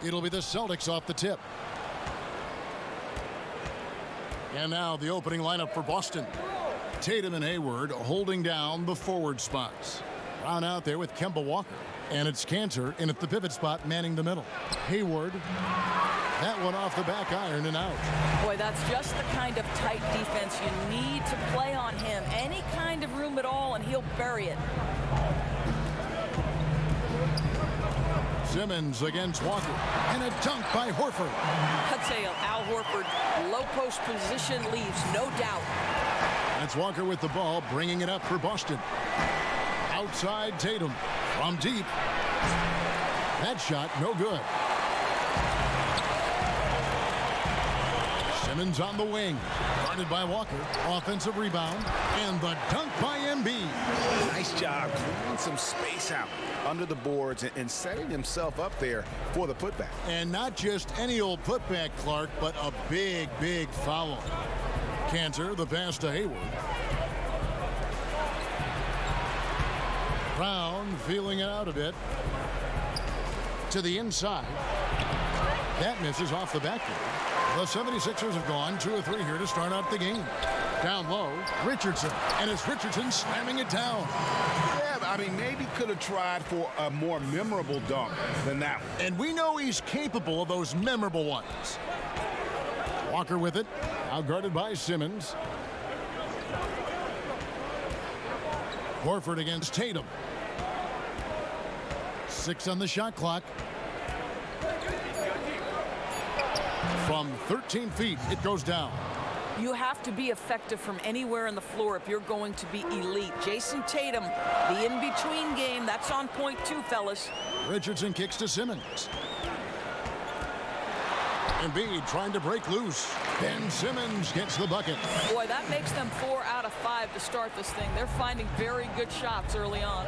It'll be the Celtics off the tip. And now the opening lineup for Boston. Tatum and Hayward holding down the forward spots. Brown out there with Kemba Walker. And it's Cantor in at the pivot spot manning the middle. Hayward. That one off the back iron and out. Boy, that's just the kind of tight defense you need to play on him. Any kind of room at all, and he'll bury it. Simmons against Walker. And a dunk by Horford. I'd say Al Horford, low post position leaves, no doubt. That's Walker with the ball, bringing it up for Boston. Outside Tatum from deep. That shot, no good. Simmons on the wing. Guarded by Walker. Offensive rebound. And the dunk by Embiid. Nice job clearing some space out under the boards and setting himself up there for the putback. And not just any old putback, Clark, but a big, big foul. Cantor, the pass to Hayward. Brown feeling it out a bit. To the inside. That misses off the backboard. The 76ers have gone 2 of 3 here to start out the game. Down low, Richardson. And it's Richardson slamming it down. Yeah, I mean, maybe could have tried for a more memorable dunk than that one. And we know he's capable of those memorable ones. Walker with it. Now guarded by Simmons. Horford against Tatum. 6 on the shot clock. From 13 feet, it goes down. You have to be effective from anywhere on the floor if you're going to be elite. Jason Tatum, the in-between game, that's on point too, fellas. Richardson kicks to Simmons. Embiid trying to break loose. Ben Simmons gets the bucket. Boy, that makes them 4 out of 5 to start this thing. They're finding very good shots early on.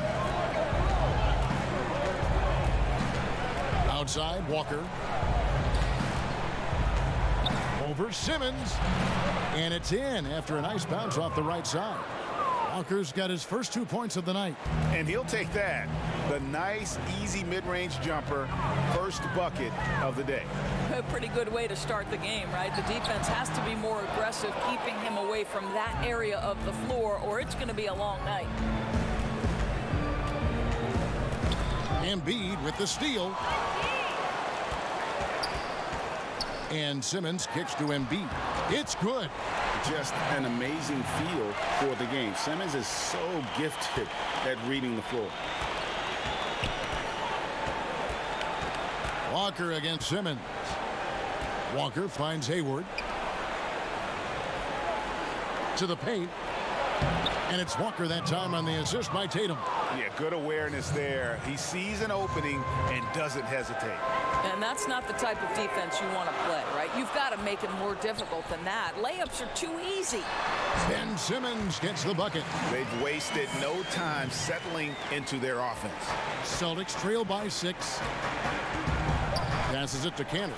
Outside, Walker. Over Simmons. And it's in after a nice bounce off the right side. Walker's got his first 2 points of the night. And he'll take that. The nice, easy mid-range jumper. First bucket of the day. A pretty good way to start the game, right? The defense has to be more aggressive, keeping him away from that area of the floor, or it's going to be a long night. Embiid with the steal. And Simmons kicks to Embiid. It's good. Just an amazing feel for the game. Simmons is so gifted at reading the floor. Walker against Simmons. Walker finds Hayward. To the paint. And it's Walker that time on the assist by Tatum. Yeah, good awareness there. He sees an opening and doesn't hesitate. And that's not the type of defense you want to play, right? You've got to make it more difficult than that. Layups are too easy. Ben Simmons gets the bucket. They've wasted no time settling into their offense. Celtics trail by 6. Passes it to Cantor.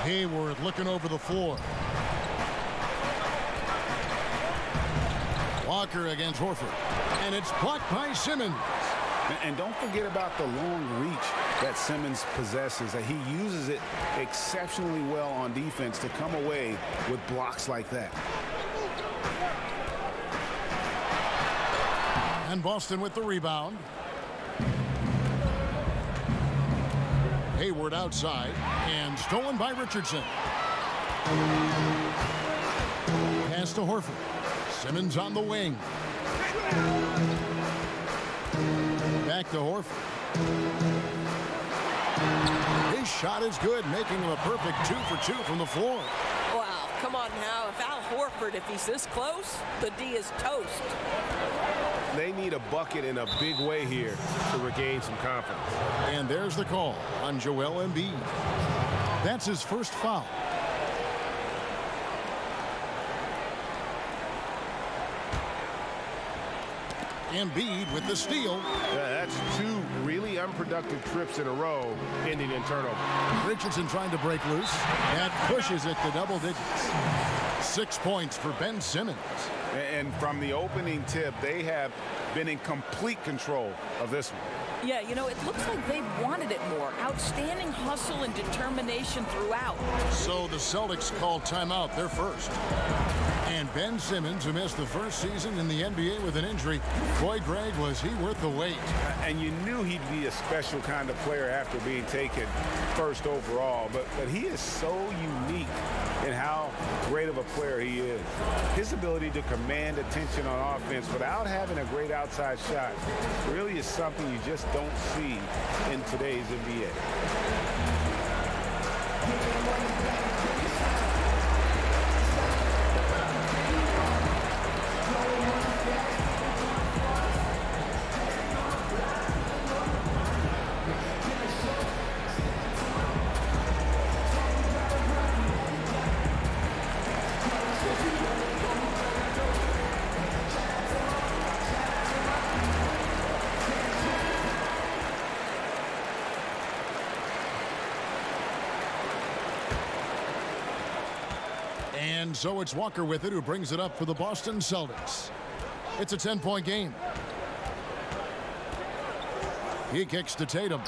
Hayward looking over the floor. Walker against Horford. And it's blocked by Simmons. And don't forget about the long reach that Simmons possesses. He uses it exceptionally well on defense to come away with blocks like that. And Boston with the rebound. Hayward outside and stolen by Richardson. Pass to Horford. Simmons on the wing. Back to Horford. His shot is good, making him a perfect 2 for 2 from the floor. Wow, come on now. If Al Horford, if he's this close, the D is toast. They need a bucket in a big way here to regain some confidence. And there's the call on Joel Embiid. That's his first foul. Embiid with the steal. Yeah, that's 2 really unproductive trips in a row, ending in turnover. Richardson trying to break loose. That pushes it to double digits. 6 points for Ben Simmons. And from the opening tip, they have been in complete control of this one. Yeah, you know, it looks like they wanted it more. Outstanding hustle and determination throughout. So the Celtics called timeout, their first. And Ben Simmons, who missed the first season in the NBA with an injury, boy, Greg, was he worth the wait. And you knew he'd be a special kind of player after being taken first overall. But he is so unique in how great of a player he is. His ability to command attention on offense without having a great outside shot really is something you just don't see in today's NBA. And so it's Walker with it, who brings it up for the Boston Celtics. It's a 10-point game. He kicks to Tatum.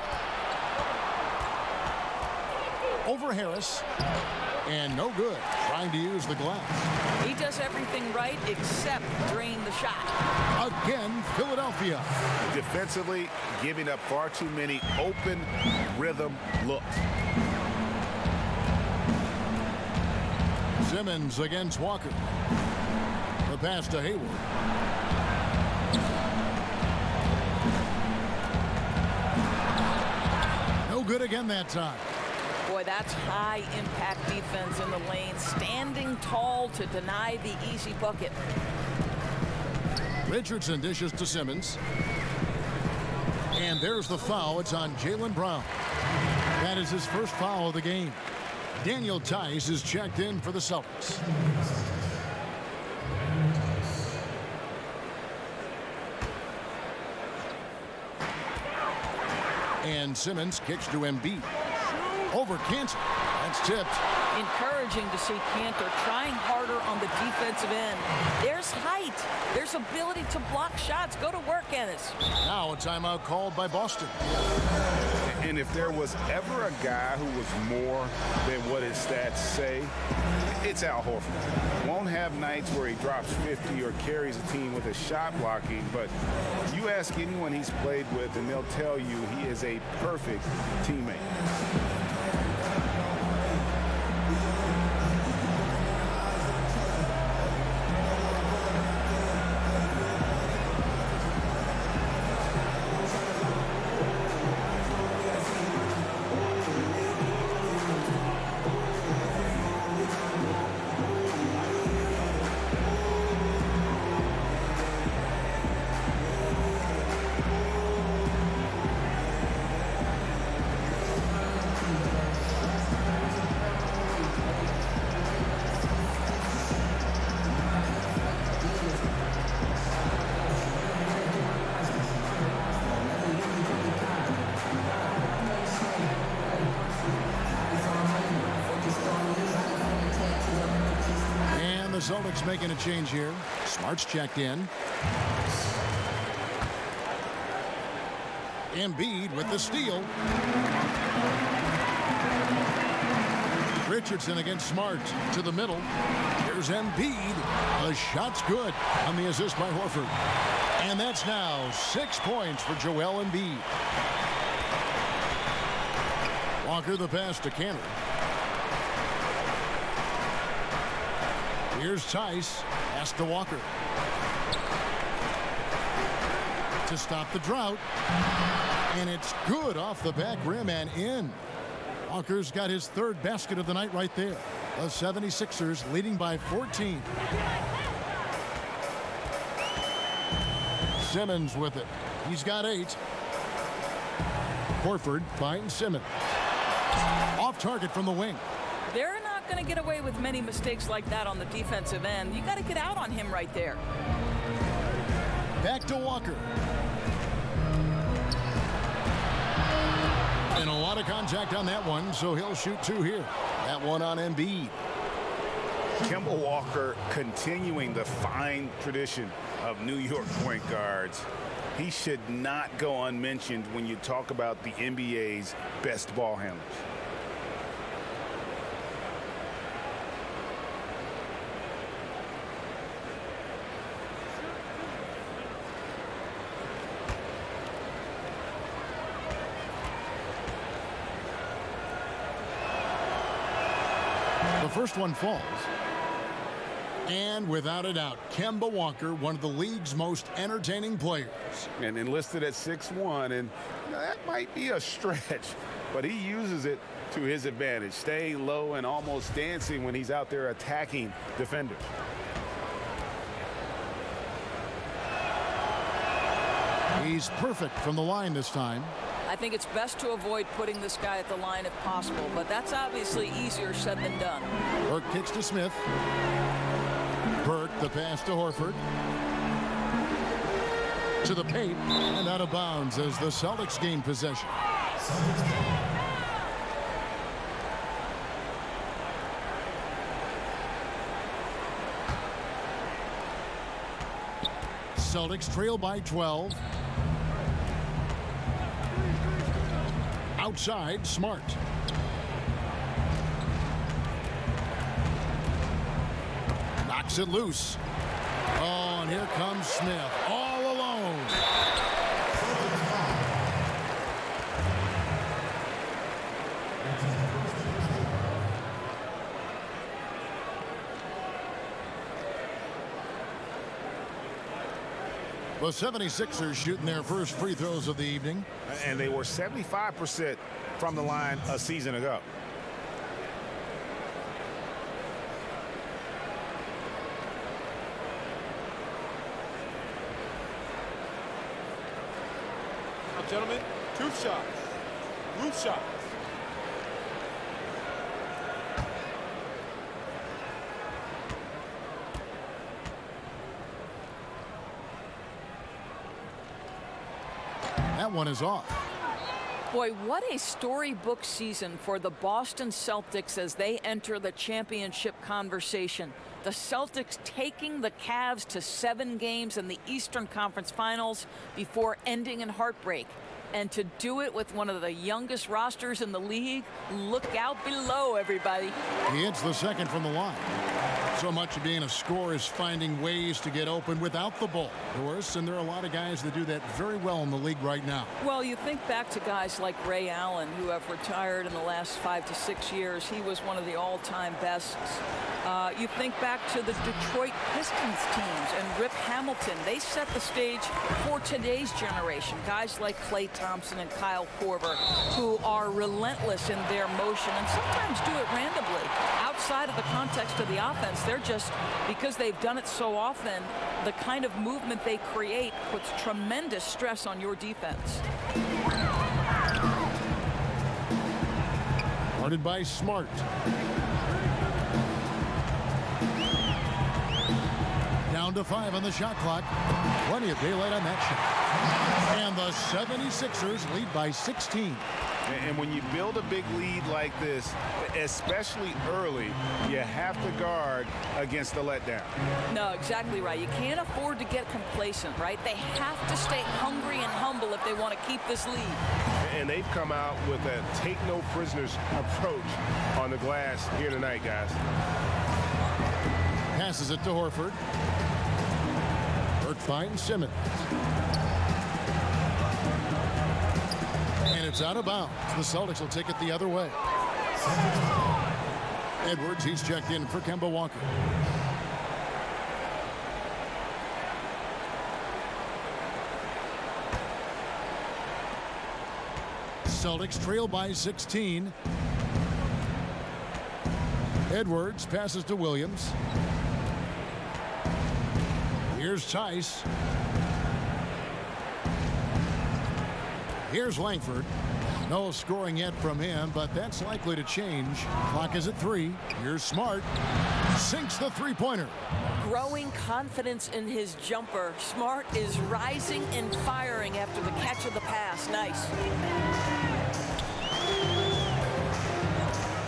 Over Harris. And no good. Trying to use the glass. He does everything right except drain the shot. Again, Philadelphia. Defensively, giving up far too many open rhythm looks. Simmons against Walker. The pass to Hayward. No good again that time. Boy, that's high-impact defense in the lane, standing tall to deny the easy bucket. Richardson dishes to Simmons. And there's the foul. It's on Jaylen Brown. That is his first foul of the game. Daniel Tice is checked in for the Celtics. And Simmons kicks to Embiid. Over Cantor. That's tipped. Encouraging to see Cantor trying harder on the defensive end. There's height. There's ability to block shots. Go to work, Ennis. Now a timeout called by Boston. And if there was ever a guy who was more than what his stats say, it's Al Horford. Won't have nights where he drops 50 or carries a team with his shot blocking, but you ask anyone he's played with and they'll tell you he is a perfect teammate. Celtics making a change here. Smart's checked in. Embiid with the steal. Richardson against Smart to the middle. Here's Embiid. The shot's good on the assist by Horford. And that's now 6 points for Joel Embiid. Walker the pass to Cantor. Here's Tice. Pass to Walker. To stop the drought. And it's good off the back rim and in. Walker's got his third basket of the night right there. The 76ers leading by 14. Simmons with it. He's got 8. Horford finds Simmons. Off target from the wing. They're not going to get away with many mistakes like that on the defensive end. You got to get out on him right there. Back to Walker. And a lot of contact on that one, so he'll shoot 2 here. That one on Embiid. Kemba Walker continuing the fine tradition of New York point guards. he should not go unmentioned when you talk about the NBA's best ball handlers. The first one falls. And without a doubt, Kemba Walker, one of the league's most entertaining players. And enlisted at 6'1", and that might be a stretch, but he uses it to his advantage, staying low and almost dancing when he's out there attacking defenders. He's perfect from the line this time. I think it's best to avoid putting this guy at the line if possible, but that's obviously easier said than done. Burke kicks to Smith. Burke, the pass to Horford. To the paint and out of bounds as the Celtics gain possession. Celtics trail by 12. Outside, Smart. Knocks it loose. Oh, and here comes Smith, all alone. The 76ers shooting their first free throws of the evening. And they were 75% from the line a season ago. Now, gentlemen, two shots. Roof shots. That one is off. Boy, what a storybook season for the Boston Celtics as they enter the championship conversation. The Celtics taking the Cavs to 7 games in the Eastern Conference Finals before ending in heartbreak. And to do it with one of the youngest rosters in the league, look out below, everybody. He hits the second from the line. So much of being a scorer is finding ways to get open without the ball, of course, and there are a lot of guys that do that very well in the league right now. Well, you think back to guys like Ray Allen, who have retired in the last 5 to 6 years. He was one of the all-time bests. You think back to the Detroit Pistons teams and Rip Hamilton. They set the stage for today's generation. Guys like Klay Thompson and Kyle Korver, who are relentless in their motion and sometimes do it randomly. Outside of the context of the offense, they're just, because they've done it so often, the kind of movement they create puts tremendous stress on your defense. Guarded by Smart. Down to 5 on the shot clock. Plenty of daylight on that shot. And the 76ers lead by 16. And when you build a big lead like this, especially early, you have to guard against the letdown. No, exactly right. You can't afford to get complacent, right? They have to stay hungry and humble if they want to keep this lead. And they've come out with a take no prisoners approach on the glass here tonight, guys. Passes it to Horford. Burke finds Simmons. And it's out of bounds. The Celtics will take it the other way. Edwards, he's checked in for Kemba Walker. Celtics trail by 16. Edwards passes to Williams. Here's Tice. Here's Langford. No scoring yet from him, but that's likely to change. Clock is at 3. Here's Smart. Sinks the three-pointer. Growing confidence in his jumper. Smart is rising and firing after the catch of the pass. Nice.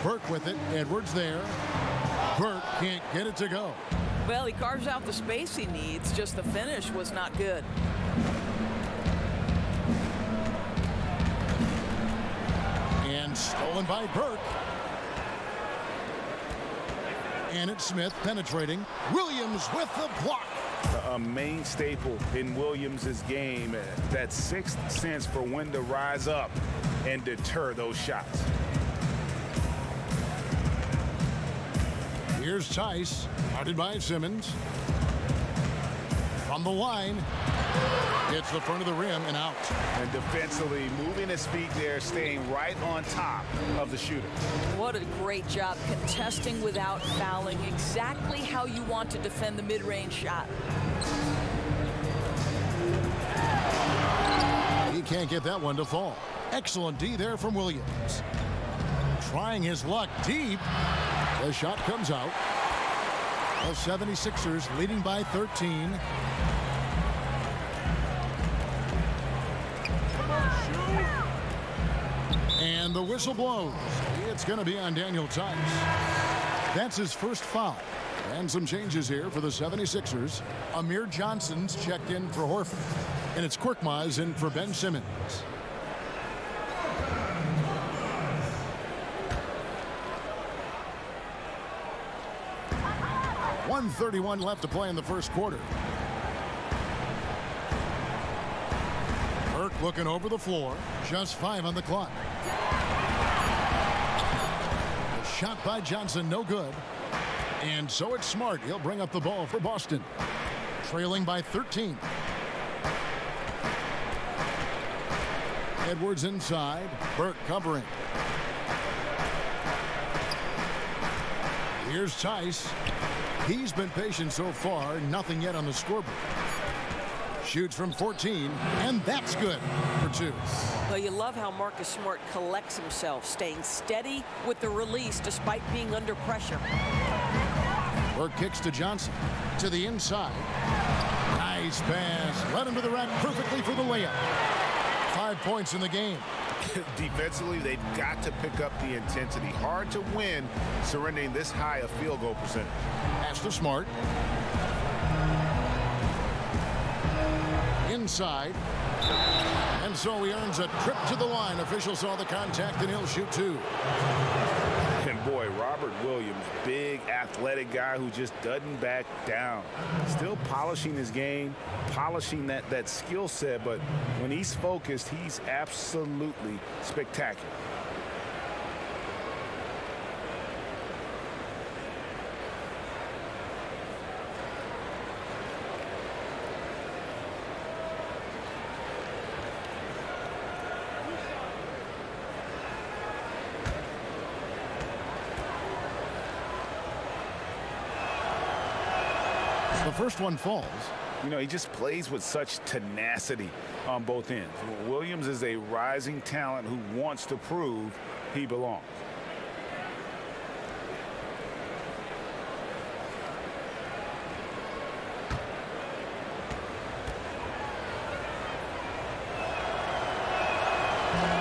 Burke with it. Edwards there. Burke can't get it to go. Well, he carves out the space he needs. Just the finish was not good. stolen by Burke. And it's Smith penetrating. Williams with the block. A main staple in Williams' game, that sixth sense for when to rise up and deter those shots. Here's Tice, guarded by Simmons. From the line, hits the front of the rim and out. And defensively, moving his feet there, staying right on top of the shooter. What a great job contesting without fouling. Exactly how you want to defend the mid-range shot. He can't get that one to fall. Excellent D there from Williams. Trying his luck deep. The shot comes out. The 76ers leading by 13. And the whistle blows. It's going to be on Daniel Tice. That's his first foul. And some changes here for the 76ers. Amir Johnson's checked in for Horford. And it's Korkmaz in for Ben Simmons. 1:31 left to play in the first quarter. Burke looking over the floor. Just 5 on the clock. A shot by Johnson, no good. And so it's Smart. He'll bring up the ball for Boston. Trailing by 13. Edwards inside. Burke covering. Here's Tice. He's been patient so far. Nothing yet on the scoreboard. Shoots from 14, and that's good for 2. Well, you love how Marcus Smart collects himself, staying steady with the release despite being under pressure. Burke kicks to Johnson. To the inside. Nice pass. Led him to the rack perfectly for the layup. 5 points in the game. Defensively, they've got to pick up the intensity. Hard to win surrendering this high a field goal percentage. Pass to Smart. Inside. And so he earns a trip to the line. Officials saw the contact, and he'll shoot 2. And boy, Robert Williams, big athletic guy who just doesn't back down. Still polishing his game, polishing that skill set, but when he's focused, he's absolutely spectacular. The first one falls. You know, he just plays with such tenacity on both ends. Williams is a rising talent who wants to prove he belongs.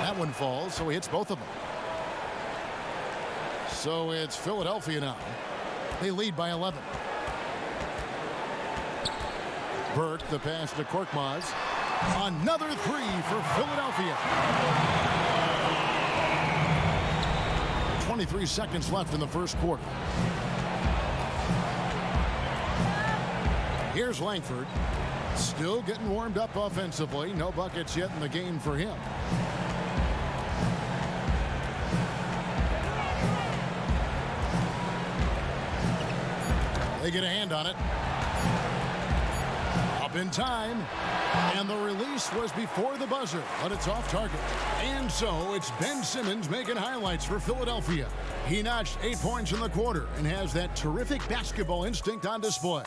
That one falls, so he hits both of them. So it's Philadelphia now. They lead by 11. Burke, the pass to Korkmaz. Another 3 for Philadelphia. 23 seconds left in the first quarter. Here's Langford. Still getting warmed up offensively. No buckets yet in the game for him. They get a hand on it. Up in time. And the release was before the buzzer, but it's off target. And so it's Ben Simmons making highlights for Philadelphia. He notched 8 points in the quarter and has that terrific basketball instinct on display.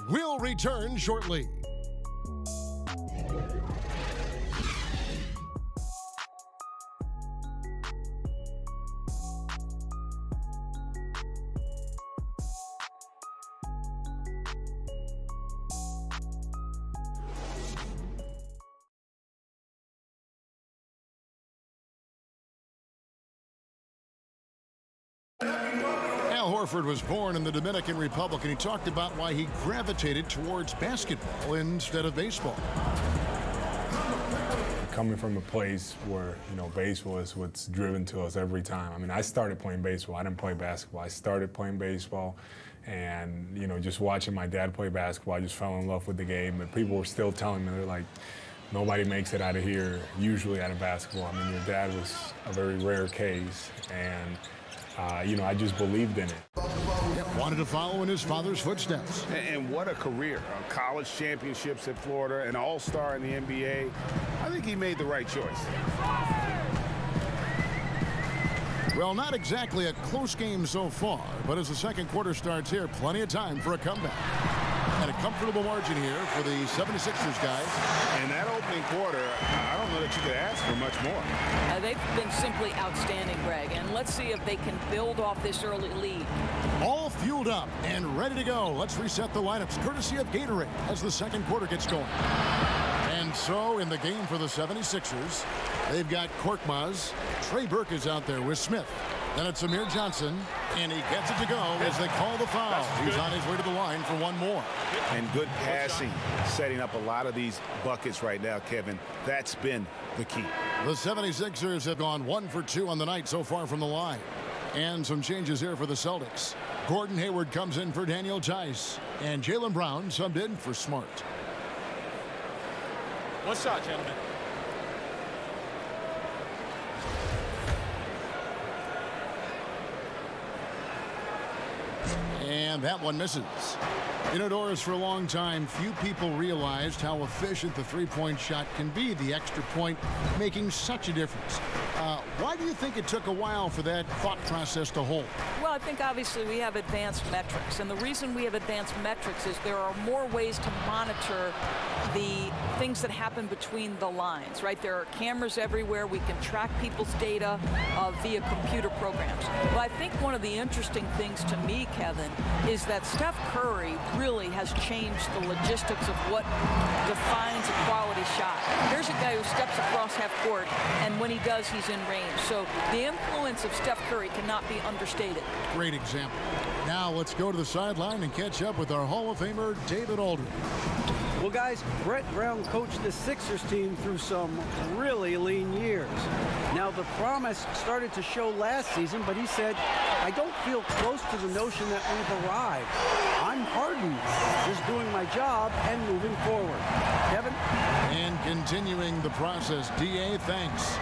We'll return shortly. Al Horford was born in the Dominican Republic, and he talked about why he gravitated towards basketball instead of baseball. coming from a place where, you know, baseball is what's driven to us every time. I mean, I started playing baseball. I didn't play basketball. I started playing baseball, and, you know, just watching my dad play basketball, I just fell in love with the game. And people were still telling me, they're like, nobody makes it out of here, usually out of basketball. I mean, your dad was a very rare case, and you know, I just believed in it. Wanted to follow in his father's footsteps. And what a career. College championships at Florida, an all-star in the NBA. I think he made the right choice. Well, not exactly a close game so far, but as the second quarter starts here, plenty of time for a comeback. And a comfortable margin here for the 76ers guys. And that opening quarter, I don't know that you could ask for much more. They've been simply outstanding, Greg. And let's see if they can build off this early lead. All fueled up and ready to go. Let's reset the lineups, courtesy of Gatorade, as the second quarter gets going. And so in the game for the 76ers, they've got Korkmaz. Trey Burke is out there with Smith. Then it's Amir Johnson, and he gets it to go as they call the foul. He's on his way to the line for one more. And good passing, setting up a lot of these buckets right now, Kevin. That's been the key. The 76ers have gone 1 for 2 on the night so far from the line. And some changes here for the Celtics. Gordon Hayward comes in for Daniel Tice, and Jaylen Brown subbed in for Smart. One shot, gentlemen. And that one misses. Indoors for a long time, few people realized how efficient the three-point shot can be, the extra point making such a difference. Why do you think it took a while for that thought process to hold? Well, I think obviously we have advanced metrics, and the reason we have advanced metrics is there are more ways to monitor the things that happen between the lines, right? There are cameras everywhere. We can track people's data via computer programs. But I think one of the interesting things to me, Kevin, is that Steph Curry really has changed the logistics of what defines a quality shot. Here's a guy who steps across half court, and when he does, he's in range. So the influence of Steph Curry cannot be understated. Great example. Now let's go to the sideline and catch up with our Hall of Famer, David Aldridge. Well, guys, Brett Brown coached the Sixers team through some really lean years. Now, the promise started to show last season, but he said, I don't feel close to the notion that we've arrived. I'm hardened, just doing my job and moving forward. Kevin? And continuing the process, D.A., thanks.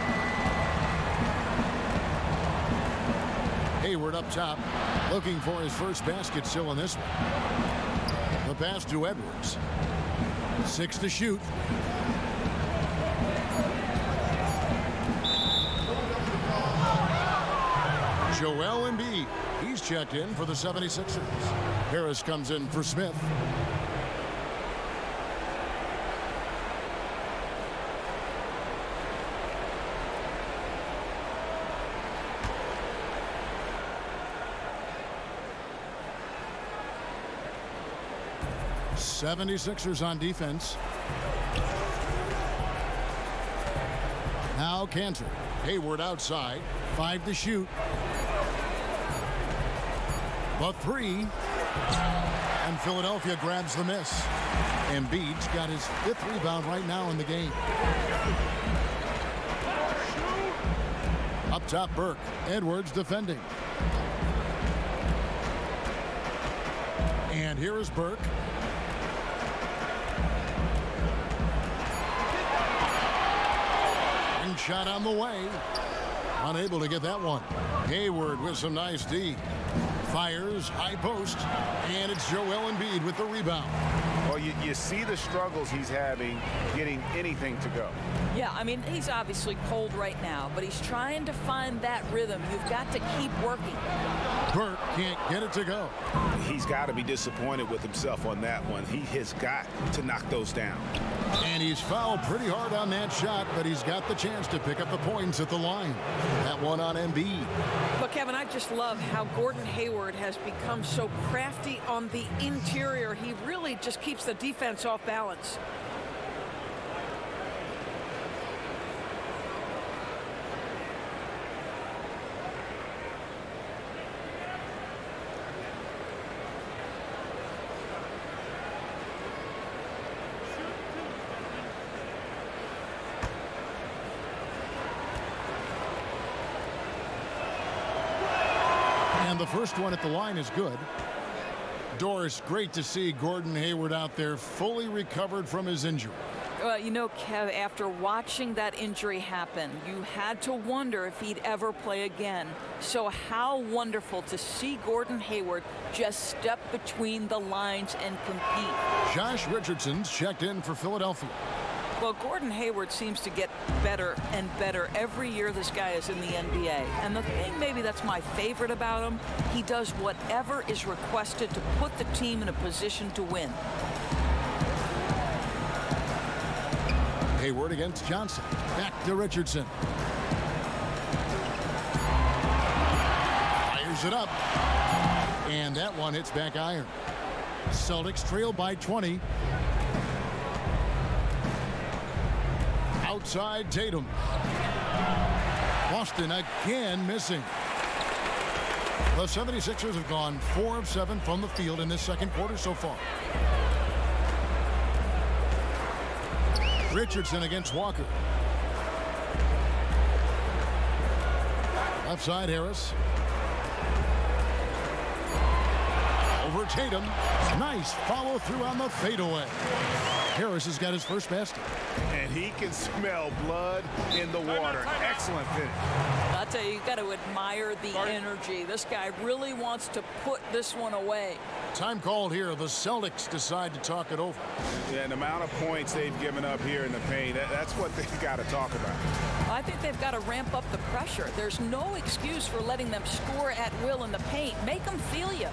Hayward up top, looking for his first basket still in this one. The pass to Edwards. 6 to shoot. Joel Embiid. He's checked in for the 76ers. Harris comes in for Smith. '76ers on defense. Now Cantor. Hayward outside. 5 to shoot. The 3. And Philadelphia grabs the miss. Embiid's got his 5th rebound right now in the game. Up top, Burke. Edwards defending. And here is Burke. Shot on the way. Unable to get that one. Hayward with some nice D. Fires, high post, and it's Joel Embiid with the rebound. Well, you see the struggles he's having getting anything to go. Yeah, I mean, he's obviously cold right now, but he's trying to find that rhythm. You've got to keep working. Burke can't get it to go. He's got to be disappointed with himself on that one. He has got to knock those down. And he's fouled pretty hard on that shot, but he's got the chance to pick up the points at the line. That one on Embiid. But, Kevin, I just love how Gordon Hayward has become so crafty on the interior. He really just keeps the defense off balance. the first one at the line is good. Doris, great to see Gordon Hayward out there fully recovered from his injury. Well, you know, Kev, after watching that injury happen, you had to wonder if he'd ever play again. So how wonderful to see Gordon Hayward just step between the lines and compete. Josh Richardson's checked in for Philadelphia. Well, Gordon Hayward seems to get better and better every year this guy is in the NBA. And the thing maybe that's my favorite about him, he does whatever is requested to put the team in a position to win. Hayward against Johnson. Back to Richardson. Fires it up. And that one hits back iron. Celtics trail by 20. Outside Tatum. Boston again missing. The 76ers have gone 4 of 7 from the field in this second quarter so far. Richardson against Walker. Left side Harris. Over Tatum. Nice follow through on the fadeaway. Harris has got his first basket. And he can smell blood in the water. Excellent finish. I'll tell you, you got to admire the energy. This guy really wants to put this one away. Time called here. The Celtics decide to talk it over. Yeah, and the amount of points they've given up here in the paint, that's what they've got to talk about. I think they've got to ramp up the pressure. There's no excuse for letting them score at will in the paint. Make them feel you.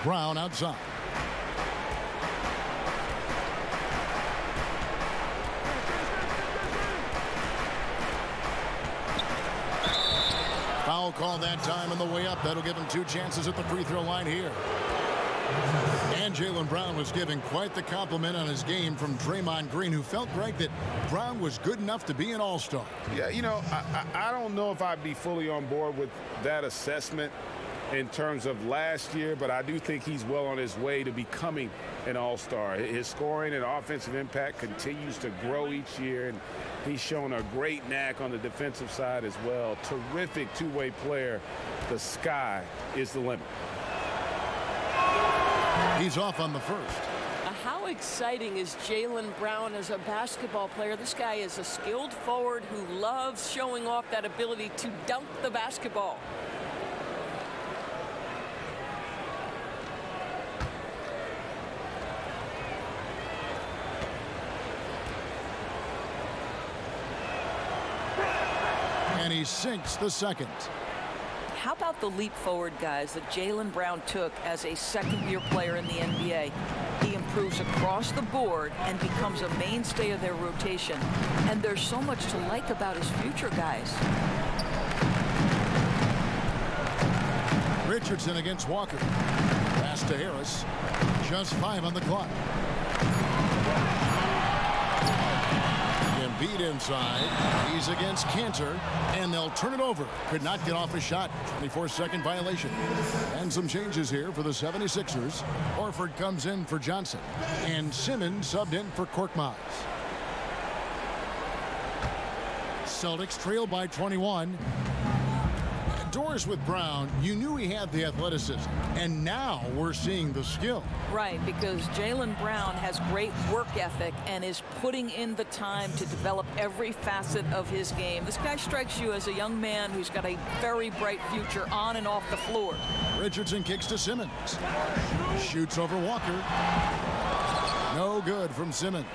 Brown outside. Foul call that time on the way up. That'll give him 2 chances at the free throw line here. And Jaylen Brown was giving quite the compliment on his game from Draymond Green, who felt, Greg, that Brown was good enough to be an all-star. Yeah, you know, I don't know if I'd be fully on board with that assessment in terms of last year, but I do think he's well on his way to becoming an all-star. His scoring and offensive impact continues to grow each year, and he's shown a great knack on the defensive side as well. Terrific two-way player. The sky is the limit. He's off on the first. How exciting is Jaylen Brown as a basketball player? This guy is a skilled forward who loves showing off that ability to dunk the basketball. And he sinks the second. How about the leap forward, guys, that Jaylen Brown took as a second-year player in the NBA? He improves across the board and becomes a mainstay of their rotation. And there's so much to like about his future, guys. Richardson against Walker. Pass to Harris. Just 5 on the clock. Embiid inside. He's against Cantor, and they'll turn it over. Could not get off a shot. 24-second violation. And some changes here for the 76ers. Horford comes in for Johnson, and Simmons subbed in for Korkmaz. Celtics trail by 21. Doris with Brown, you knew he had the athleticism, and now we're seeing the skill. Right, because Jaylen Brown has great work ethic and is putting in the time to develop every facet of his game. This guy strikes you as a young man who's got a very bright future on and off the floor. Richardson kicks to Simmons. Shoots over Walker. No good from Simmons.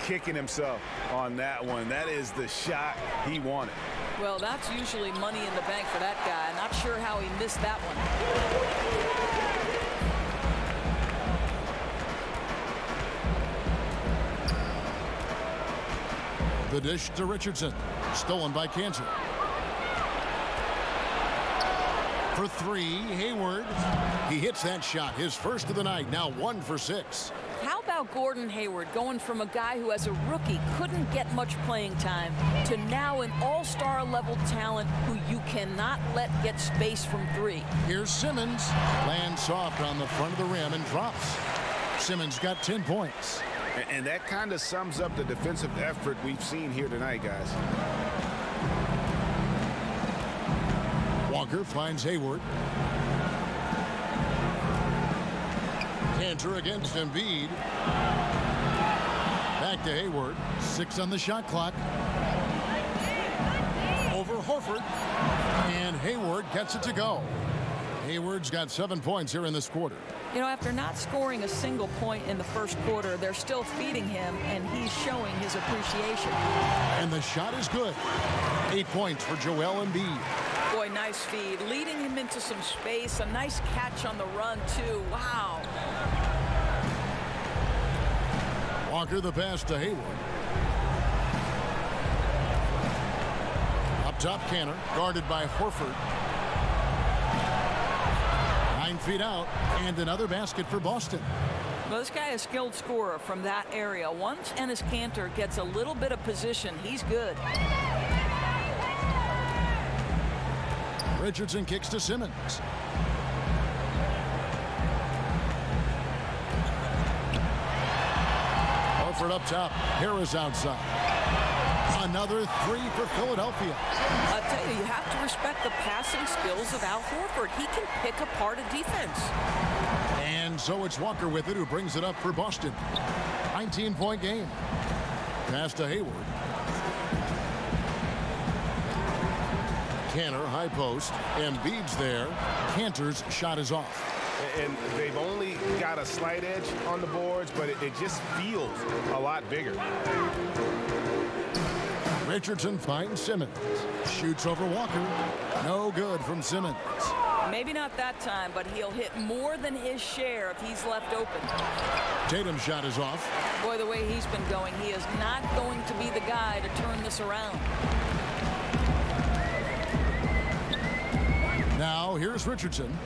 Kicking himself on that one. That is the shot he wanted. Well, that's usually money in the bank for that guy. Not sure how he missed that one. The dish to Richardson. Stolen by Cantor. For three, Hayward. He hits that shot. His first of the night. Now 1 for 6. How about Gordon Hayward going from a guy who as a rookie couldn't get much playing time to now an all-star level talent who you cannot let get space from three? Here's Simmons. Lands soft on the front of the rim and drops. Simmons got 10 points. And that kind of sums up the defensive effort we've seen here tonight, guys. Walker finds Hayward. Cantor against Embiid. Back to Hayward. 6 on the shot clock. Over Horford. And Hayward gets it to go. Hayward's got 7 points here in this quarter. You know, after not scoring a single point in the first quarter, they're still feeding him, and he's showing his appreciation. And the shot is good. 8 points for Joel Embiid. Boy, nice feed. Leading him into some space. A nice catch on the run, too. Wow. Walker the pass to Hayward. Up top, Cantor, guarded by Horford. 9 feet out, and another basket for Boston. Well, this guy is a skilled scorer from that area. Once Enes Kanter gets a little bit of position, he's good. Richardson kicks to Simmons. Horford up top. Harris outside. Another 3 for Philadelphia. I tell you, you have to respect the passing skills of Al Horford. He can pick apart a defense. And so it's Walker with it, who brings it up for Boston. 19-point game. Pass to Hayward. Cantor, high post. Embiid's there. Cantor's shot is off. And they've only got a slight edge on the boards, but it just feels a lot bigger. Richardson finds Simmons. Shoots over Walker. No good from Simmons. Maybe not that time, but he'll hit more than his share if he's left open. Tatum's shot is off. Boy, the way he's been going, he is not going to be the guy to turn this around. Now, here's Richardson.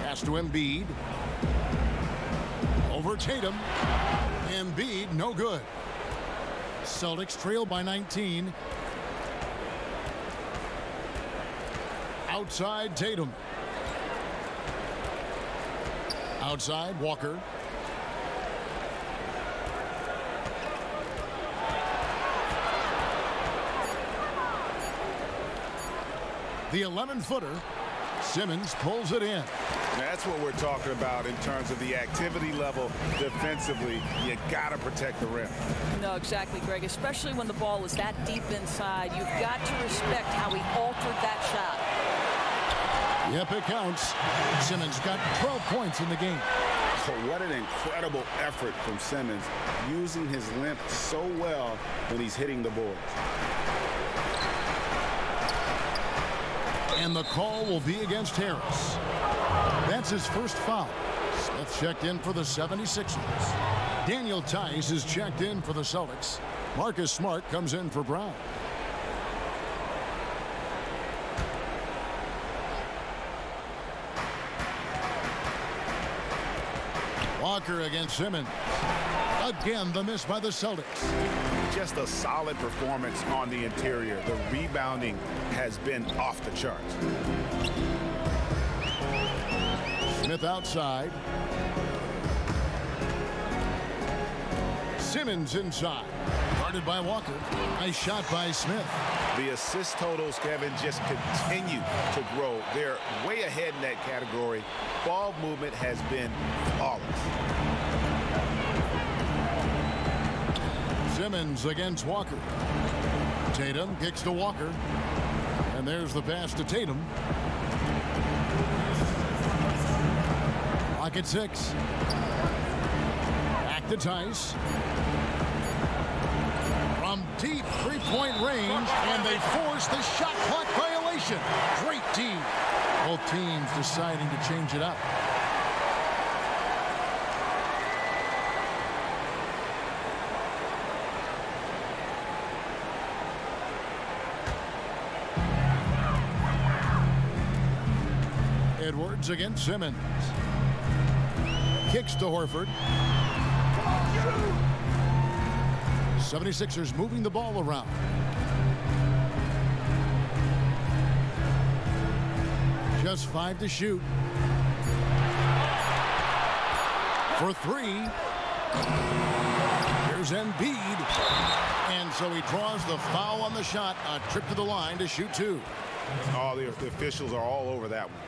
Pass to Embiid. Over Tatum. Embiid, no good. Celtics trail by 19. Outside Tatum. Outside Walker. The 11-footer. Simmons pulls it in. That's what we're talking about in terms of the activity level defensively. You got to protect the rim. No, exactly, Greg. Especially when the ball is that deep inside. You've got to respect how he altered that shot. Yep, it counts. Simmons got 12 points in the game. So what an incredible effort from Simmons, using his length so well when he's hitting the boards. And the call will be against Harris. That's his first foul. Smith checked in for the 76ers. Daniel Tice is checked in for the Celtics. Marcus Smart comes in for Brown. Walker against Simmons. Again, the miss by the Celtics. Just a solid performance on the interior. The rebounding has been off the charts. Smith outside. Simmons inside. Guarded by Walker. Nice shot by Smith. The assist totals, Kevin, just continue to grow. They're way ahead in that category. Ball movement has been flawless. Simmons against Walker. Tatum kicks to Walker. And there's the pass to Tatum. Clock at 6. Back to Tice. From deep three-point range, and they force the shot clock violation. Great team. Both teams deciding to change it up. Edwards against Simmons. Kicks to Horford. 76ers moving the ball around. Just 5 to shoot. For 3. Here's Embiid. And so he draws the foul on the shot. A trip to the line to shoot 2. Oh, the officials are all over that one.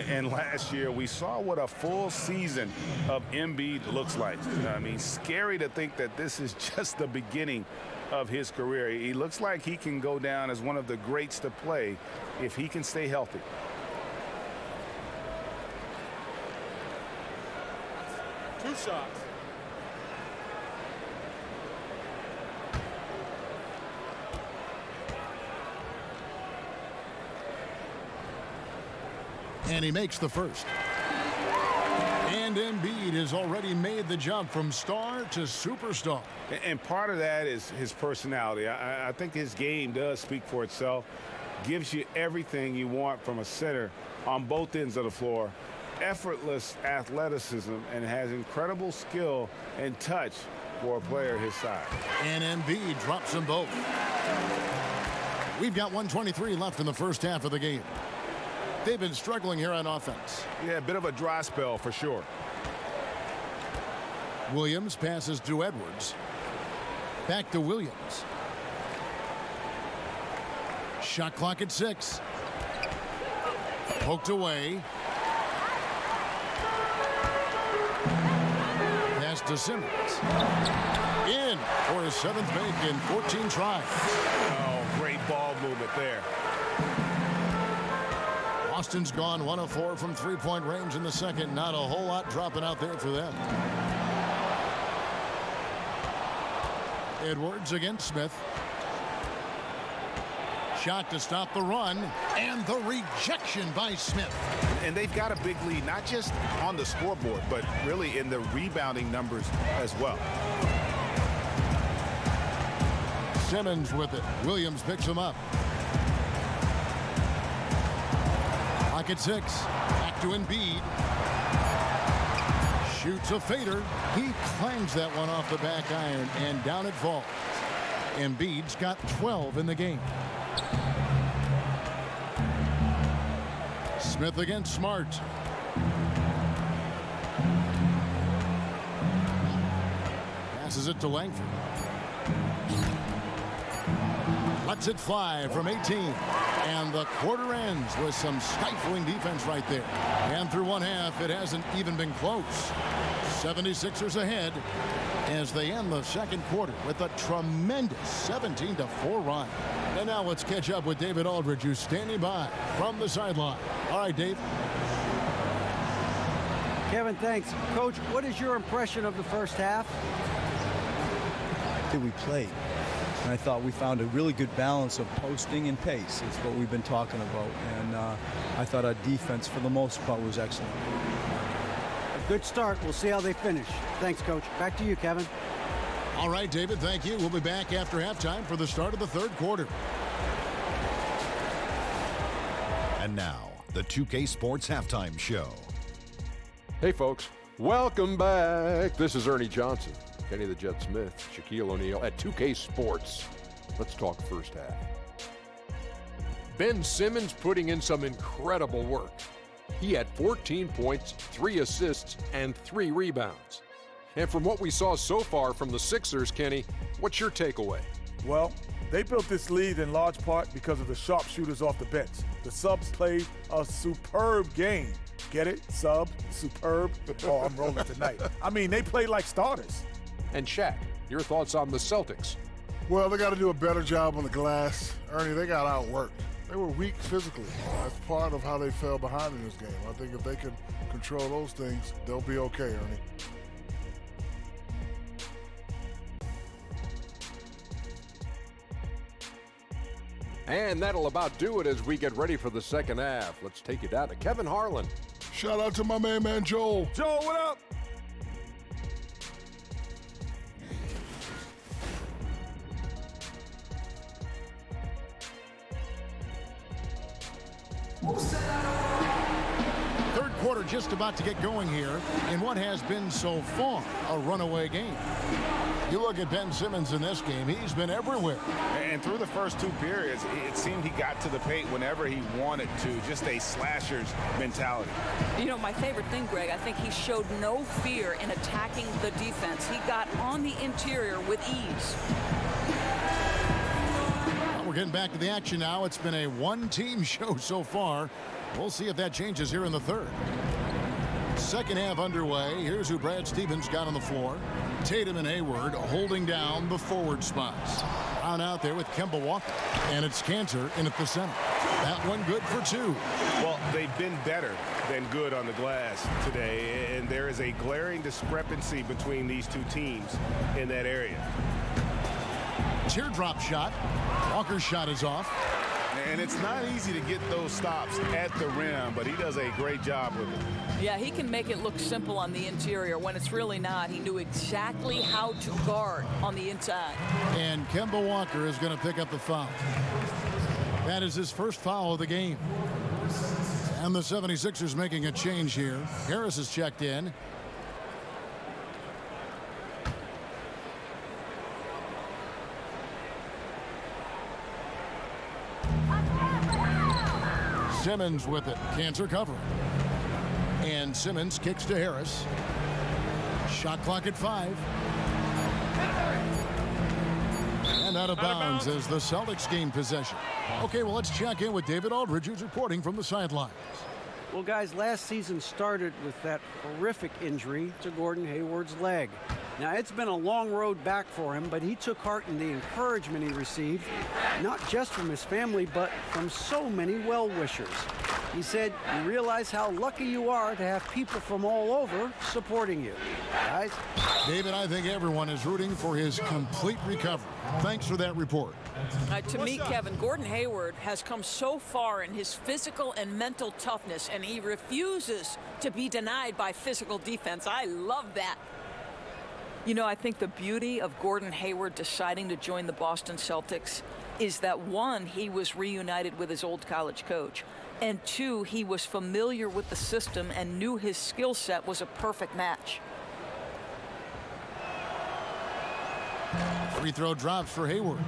And last year, we saw what a full season of Embiid looks like. I mean, scary to think that this is just the beginning of his career. He looks like he can go down as one of the greats to play if he can stay healthy. Two shots. And he makes the first. And Embiid has already made the jump from star to superstar. And part of that is his personality. I think his game does speak for itself. Gives you everything you want from a center on both ends of the floor. Effortless athleticism, and has incredible skill and touch for a player his size. And Embiid drops them both. We've got 1:23 left in the first half of the game. They've been struggling here on offense. Yeah, a bit of a dry spell for sure. Williams passes to Edwards. Back to Williams. Shot clock at 6. Poked away. Pass to Simmons. In for his 7th make in 14 tries. Oh, great ball movement there. Boston's gone 1 of 4 from three-point range in the second. Not a whole lot dropping out there for them. Edwards against Smith. Shot to stop the run, and the rejection by Smith. And they've got a big lead, not just on the scoreboard, but really in the rebounding numbers as well. Simmons with it. Williams picks him up. Clock at 6. Back to Embiid. Shoots a fader. He clangs that one off the back iron, and down it falls. Embiid's got 12 in the game. Smith against Smart. Passes it to Langford. Lets it fly from 18. And the quarter ends with some stifling defense right there. And through one half, it hasn't even been close. 76ers ahead as they end the second quarter with a tremendous 17-4 run. And now let's catch up with David Aldridge, who's standing by from the sideline. All right, Dave. Kevin, thanks. Coach, what is your impression of the first half? I think we played. And I thought we found a really good balance of posting and pace. It's what we've been talking about. And I thought our defense, for the most part, was excellent. A good start. We'll see how they finish. Thanks, Coach. Back to you, Kevin. All right, David, thank you. We'll be back after halftime for the start of the third quarter. And now, the 2K Sports Halftime Show. Hey, folks. Welcome back. This is Ernie Johnson, Kenny the Jet Smith, Shaquille O'Neal at 2K Sports. Let's talk first half. Ben Simmons putting in some incredible work. He had 14 points, 3 assists, and 3 rebounds. And from what we saw so far from the Sixers, Kenny, what's your takeaway? Well, they built this lead in large part because of the sharpshooters off the bench. The subs played a superb game. Get it? Sub, superb. Oh, I'm rolling tonight. I mean, they played like starters. And Shaq, your thoughts on the Celtics? Well, they got to do a better job on the glass. Ernie, they got outworked. They were weak physically. That's part of how they fell behind in this game. I think if they can control those things, they'll be okay, Ernie. And that'll about do it as we get ready for the second half. Let's take you down to Kevin Harlan. Shout out to my man Joel. Joel, what up? Third quarter just about to get going here in what has been so far a runaway game. You look at Ben Simmons in this game, he's been everywhere. And through the first two periods, it seemed he got to the paint whenever he wanted to, just a slasher's mentality. You know, my favorite thing, Greg, I think he showed no fear in attacking the defense. He got on the interior with ease. Well, we're getting back to the action now. It's been a one-team show so far. We'll see if that changes here in the third. Second half underway. Here's who Brad Stevens got on the floor. Tatum and Hayward holding down the forward spots. Brown out there with Kemba Walker. And it's Cantor in at the center. That one good for two. Well, they've been better than good on the glass today, and there is a glaring discrepancy between these two teams in that area. Teardrop shot. Walker's shot is off. And it's not easy to get those stops at the rim, but he does a great job with it. Yeah, he can make it look simple on the interior when it's really not. He knew exactly how to guard on the inside. And Kemba Walker is going to pick up the foul. That is his first foul of the game. And the 76ers making a change here. Harris is checked in. Simmons with it. Cantor covering. And Simmons kicks to Harris. Shot clock at 5. And out of bounds as the Celtics gain possession. Okay, well, let's check in with David Aldridge, who's reporting from the sidelines. Well, guys, last season started with that horrific injury to Gordon Hayward's leg. Now, it's been a long road back for him, but he took heart in the encouragement he received, not just from his family, but from so many well-wishers. He said, you realize how lucky you are to have people from all over supporting you. Guys? David, I think everyone is rooting for his complete recovery. Thanks for that report. To me, Kevin, Gordon Hayward has come so far in his physical and mental toughness, and he refuses to be denied by physical defense. I love that. You know, I think the beauty of Gordon Hayward deciding to join the Boston Celtics is that, one, he was reunited with his old college coach, and two, he was familiar with the system and knew his skill set was a perfect match. Free throw drops for Hayward.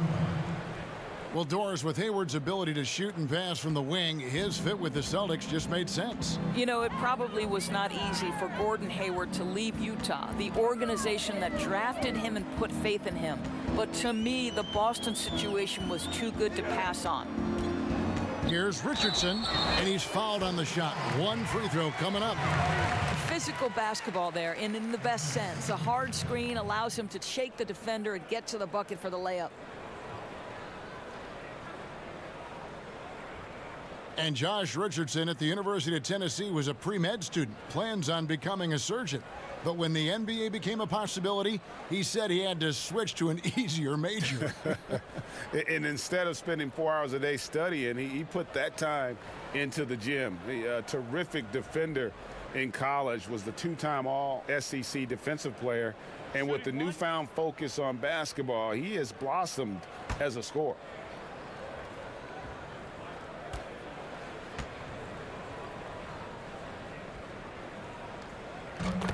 Well, Doris, with Hayward's ability to shoot and pass from the wing, his fit with the Celtics just made sense. You know, it probably was not easy for Gordon Hayward to leave Utah, the organization that drafted him and put faith in him. But to me, the Boston situation was too good to pass on. Here's Richardson, and he's fouled on the shot. One free throw coming up. Physical basketball there, and in the best sense. A hard screen allows him to shake the defender and get to the bucket for the layup. And Josh Richardson at the University of Tennessee was a pre-med student, plans on becoming a surgeon. But when the NBA became a possibility, he said he had to switch to an easier major. And instead of spending 4 hours a day studying, he put that time into the gym. A terrific defender in college, was the two-time All-SEC defensive player. And with the newfound focus on basketball, he has blossomed as a scorer.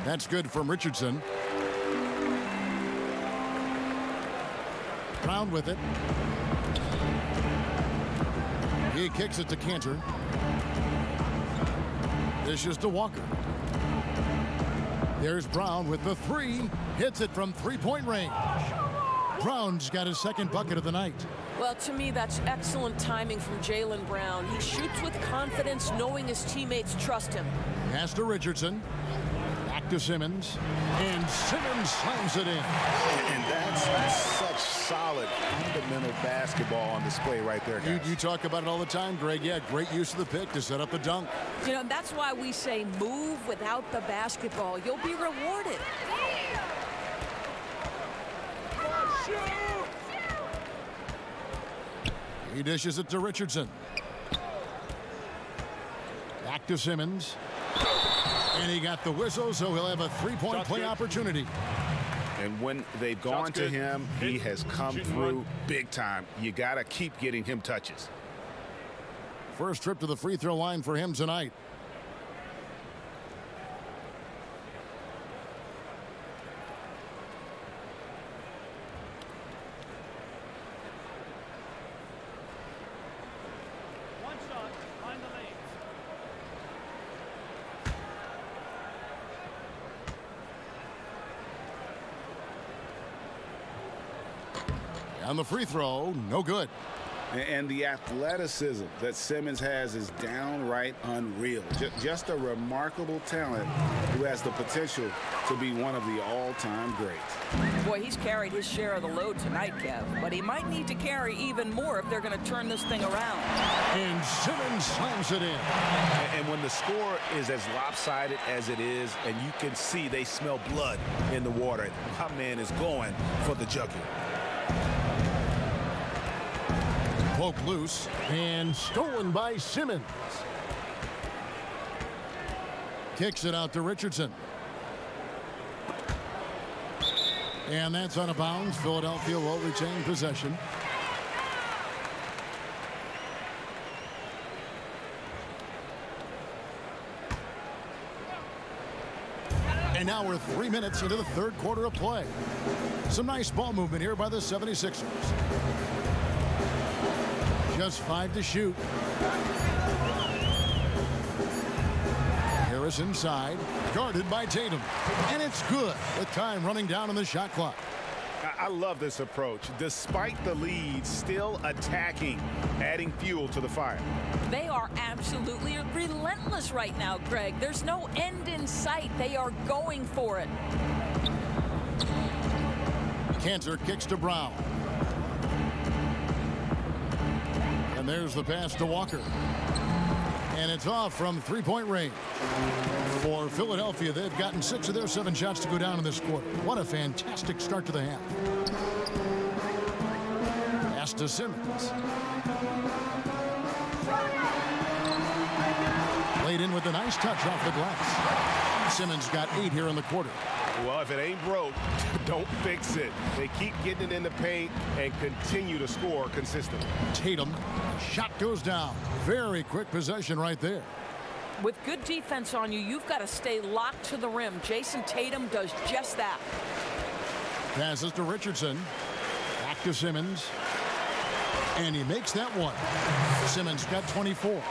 That's good from Richardson. Brown with it. He kicks it to Cantor. This is to Walker. There's Brown with the three. Hits it from three-point range. Brown's got his second bucket of the night. Well, to me, that's excellent timing from Jaylen Brown. He shoots with confidence, knowing his teammates trust him. Pass to Richardson. Back to Simmons. And Simmons slams it in. And that's such solid fundamental basketball on display right there, guys. You talk about it all the time, Greg. Yeah, great use of the pick to set up the dunk. You know, that's why we say move without the basketball. You'll be rewarded. He dishes it to Richardson. Back to Simmons. And he got the whistle, so he'll have a three-point play opportunity. And when they've gone to him, he has come through big time. You got to keep getting him touches. First trip to the free throw line for him tonight. On the free throw, no good. And the athleticism that Simmons has is downright unreal. Just a remarkable talent who has the potential to be one of the all-time greats. Boy, he's carried his share of the load tonight, Kev, but he might need to carry even more if they're going to turn this thing around. And Simmons slams it in. And when the score is as lopsided as it is, and you can see they smell blood in the water, my man is going for the jugular. Poke loose and stolen by Simmons. Kicks it out to Richardson. And that's out of bounds. Philadelphia will retain possession. And now we're 3 minutes into the third quarter of play. Some nice ball movement here by the 76ers. Just 5 to shoot. Harris inside, guarded by Tatum. And it's good with time running down on the shot clock. I love this approach. Despite the lead, still attacking, adding fuel to the fire. They are absolutely relentless right now, Greg. There's no end in sight. They are going for it. Cantor kicks to Brown. And there's the pass to Walker. And it's off from three-point range. For Philadelphia, they've gotten 6 of their 7 shots to go down in this quarter. What a fantastic start to the half. Pass to Simmons. Laid in with a nice touch off the glass. Simmons got 8 here in the quarter. Well, if it ain't broke, don't fix it. They keep getting it in the paint and continue to score consistently. Tatum, shot goes down. Very quick possession right there. With good defense on you, you've got to stay locked to the rim. Jason Tatum does just that. Passes to Richardson. Back to Simmons. And he makes that one. Simmons got 24.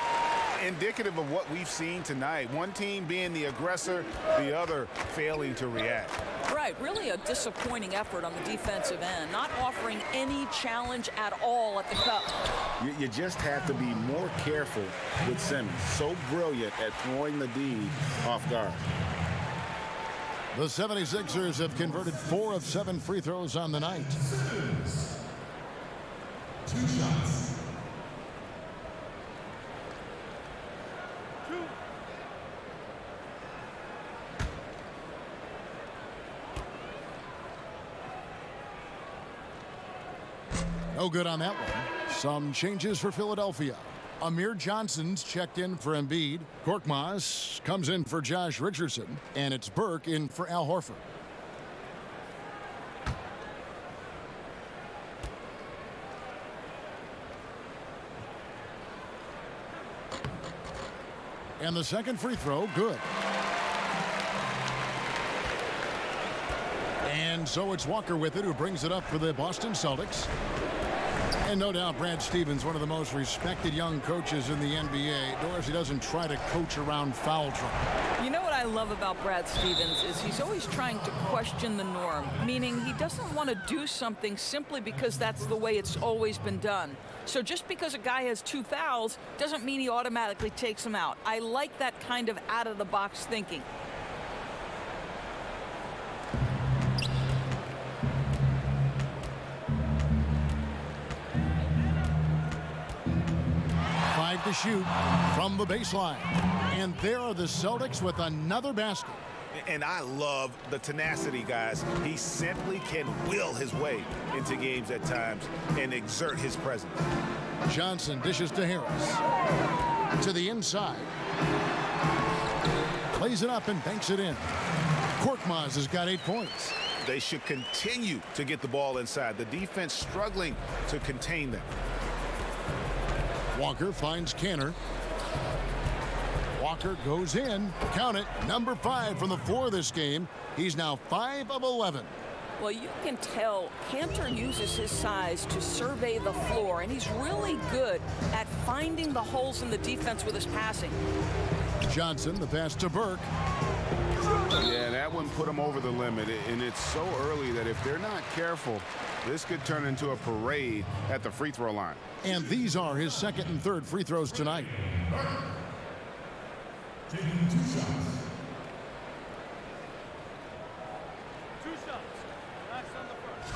Indicative of what we've seen tonight. One team being the aggressor, the other failing to react. Right, really a disappointing effort on the defensive end, not offering any challenge at all at the cup. You just have to be more careful with Simmons. So brilliant at throwing the D off guard. The 76ers have converted 4 of 7 free throws on the night. 2 shots. No good on that one. Some changes for Philadelphia. Amir Johnson's checked in for Embiid. Korkmaz comes in for Josh Richardson. And it's Burke in for Al Horford. And the second free throw, good. And so it's Walker with it, who brings it up for the Boston Celtics. And no doubt Brad Stevens, one of the most respected young coaches in the NBA. Doris, he doesn't try to coach around foul trouble. You know what I love about Brad Stevens is he's always trying to question the norm, meaning he doesn't want to do something simply because that's the way it's always been done. So just because a guy has 2 fouls doesn't mean he automatically takes them out. I like that kind of out-of-the-box thinking. to shoot from the baseline. And there are the Celtics with another basket. And I love the tenacity, guys. He simply can will his way into games at times and exert his presence. Johnson dishes to Harris. To the inside. Plays it up and banks it in. Korkmaz has got 8 points. They should continue to get the ball inside. The defense struggling to contain them. Walker finds Cantor. Walker goes in. Count it. Number 5 from the floor this game. He's now 5 of 11. Well, you can tell Cantor uses his size to survey the floor, and he's really good at finding the holes in the defense with his passing. Johnson, the pass to Burke. Yeah, that one put him over the limit, and it's so early that if they're not careful, this could turn into a parade at the free throw line. And these are his second and third free throws tonight. Taking 2 shots. 2 shots. Relax on the first.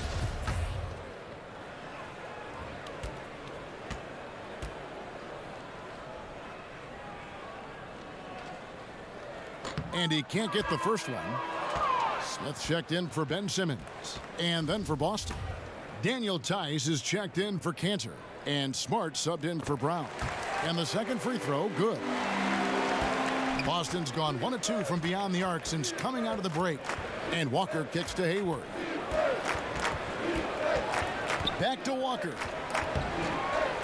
And he can't get the first one. Smith checked in for Ben Simmons. And then for Boston, Daniel Tice is checked in for Cantor. And Smart subbed in for Brown. And the second free throw, good. Boston's gone 1 of 2 from beyond the arc since coming out of the break. And Walker kicks to Hayward. Back to Walker.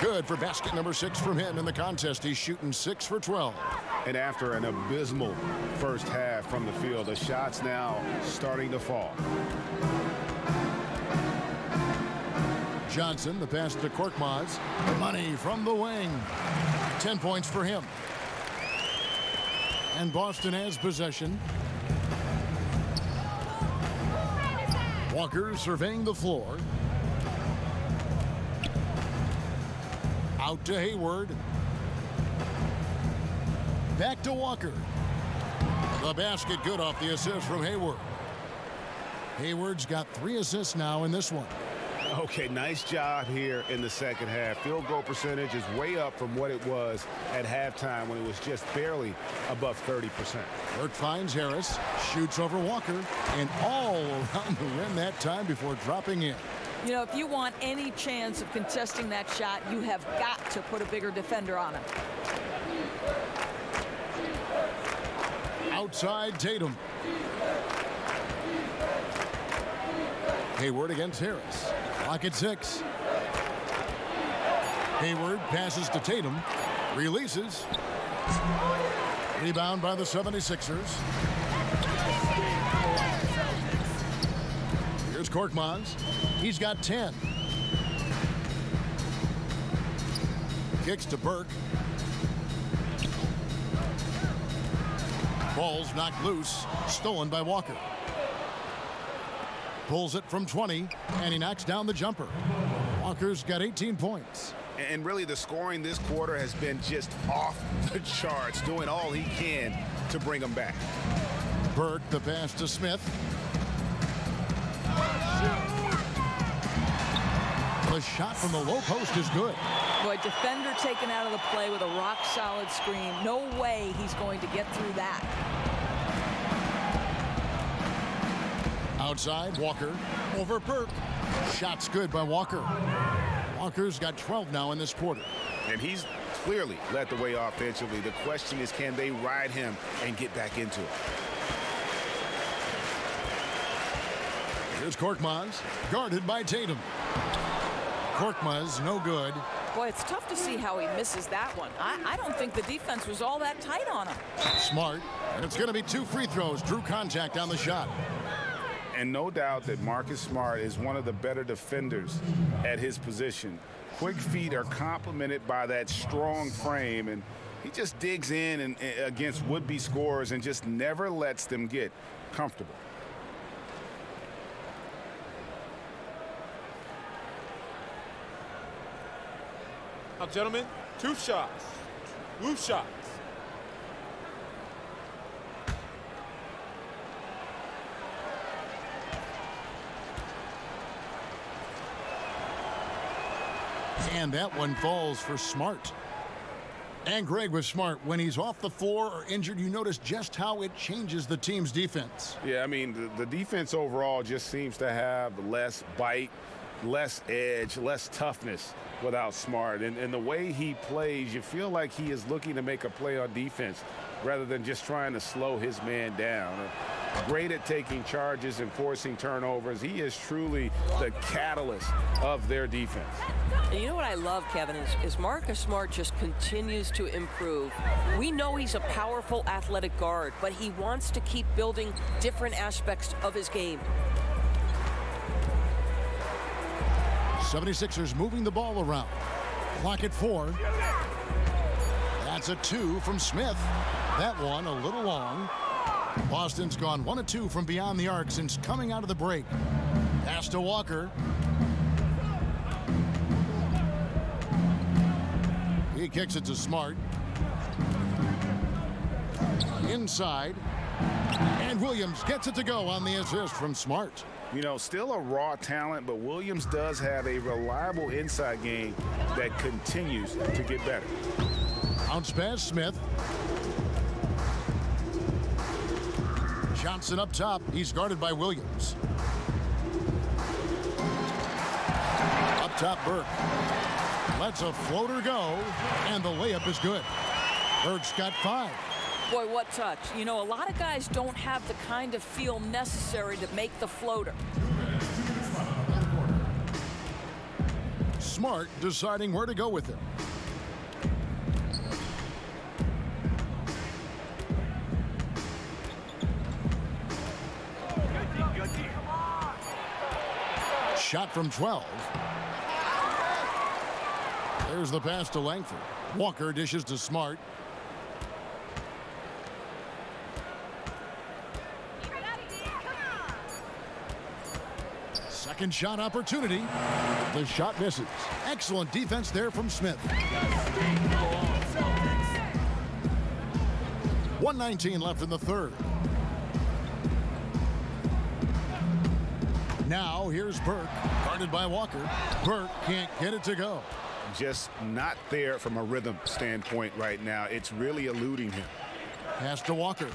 Good for basket number 6 from him in the contest. He's shooting 6 for 12. And after an abysmal first half from the field, the shots now starting to fall. Johnson, the pass to Korkmaz. Money from the wing. 10 points for him. And Boston has possession. Walker surveying the floor. Out to Hayward. Back to Walker. The basket good off the assist from Hayward. Hayward's got 3 assists now in this one. Okay, nice job here in the second half. Field goal percentage is way up from what it was at halftime when it was just barely above 30%. Burke finds Harris, shoots over Walker, and all around the rim that time before dropping in. You know, if you want any chance of contesting that shot, you have got to put a bigger defender on him. Outside Tatum. Hayward against Harris. Clock at 6. Hayward passes to Tatum. Releases. Rebound by the 76ers. Here's Korkmaz. He's got 10. Kicks to Burke. Ball's knocked loose. Stolen by Walker. Pulls it from 20, and he knocks down the jumper. Walker's got 18 points. And really, the scoring this quarter has been just off the charts, doing all he can to bring them back. Burke, the pass to Smith. The shot from the low post is good. Boy, defender taken out of the play with a rock-solid screen. No way he's going to get through that. Outside, Walker over Burke. Shot's good by Walker. Walker's got 12 now in this quarter. And he's clearly led the way offensively. The question is, can they ride him and get back into it? Here's Korkmaz, guarded by Tatum. Korkmaz, no good. Boy, it's tough to see how he misses that one. I don't think the defense was all that tight on him. Smart, and it's going to be 2 free throws. Drew contact on the shot. And no doubt that Marcus Smart is one of the better defenders at his position. Quick feet are complemented by that strong frame, and he just digs in and against would-be scorers and just never lets them get comfortable. Now, gentlemen, 2 shots. 2 shots. And that one falls for Smart. And Greg was smart. When he's off the floor or injured, you notice just how it changes the team's defense. Yeah, I mean, the defense overall just seems to have less bite, less edge, less toughness without Smart. And the way he plays, you feel like he is looking to make a play on defense rather than just trying to slow his man down. Great at taking charges and forcing turnovers. He is truly the catalyst of their defense. And you know what I love, Kevin, is Marcus Smart just continues to improve. We know he's a powerful athletic guard, but he wants to keep building different aspects of his game. 76ers moving the ball around. Clock at 4. That's a 2 from Smith. That one a little long. Boston's gone 1 of 2 from beyond the arc since coming out of the break. Pass to Walker. He kicks it to Smart. Inside. And Williams gets it to go on the assist from Smart. You know, still a raw talent, but Williams does have a reliable inside game that continues to get better. Bounce pass, Smith. Johnson up top. He's guarded by Williams. Up top, Burke. Lets a floater go, and the layup is good. Burke's got 5. Boy, what touch. You know, a lot of guys don't have the kind of feel necessary to make the floater. Smart deciding where to go with him. Shot from 12. There's the pass to Langford. Walker dishes to Smart. Second shot opportunity. The shot misses. Excellent defense there from Smith. 1:19 left in the third. Now here's Burke, guarded by Walker. Burke can't get it to go. Just not there from a rhythm standpoint right now. It's really eluding him. Pass to Walker.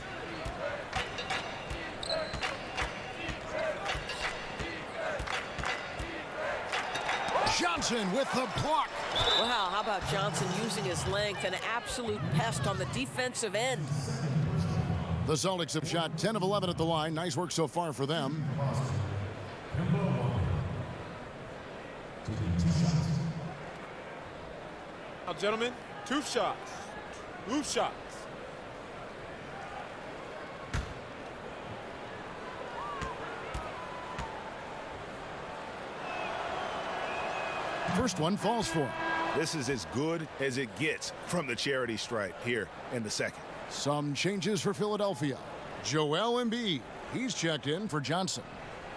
Johnson with the block. Wow, how about Johnson using his length, an absolute pest on the defensive end. The Celtics have shot 10 of 11 at the line. Nice work so far for them. Now, gentlemen, 2 shots. 2 shots. First one falls for him. This is as good as it gets from the charity stripe here in the second. Some changes for Philadelphia. Joel Embiid, he's checked in for Johnson.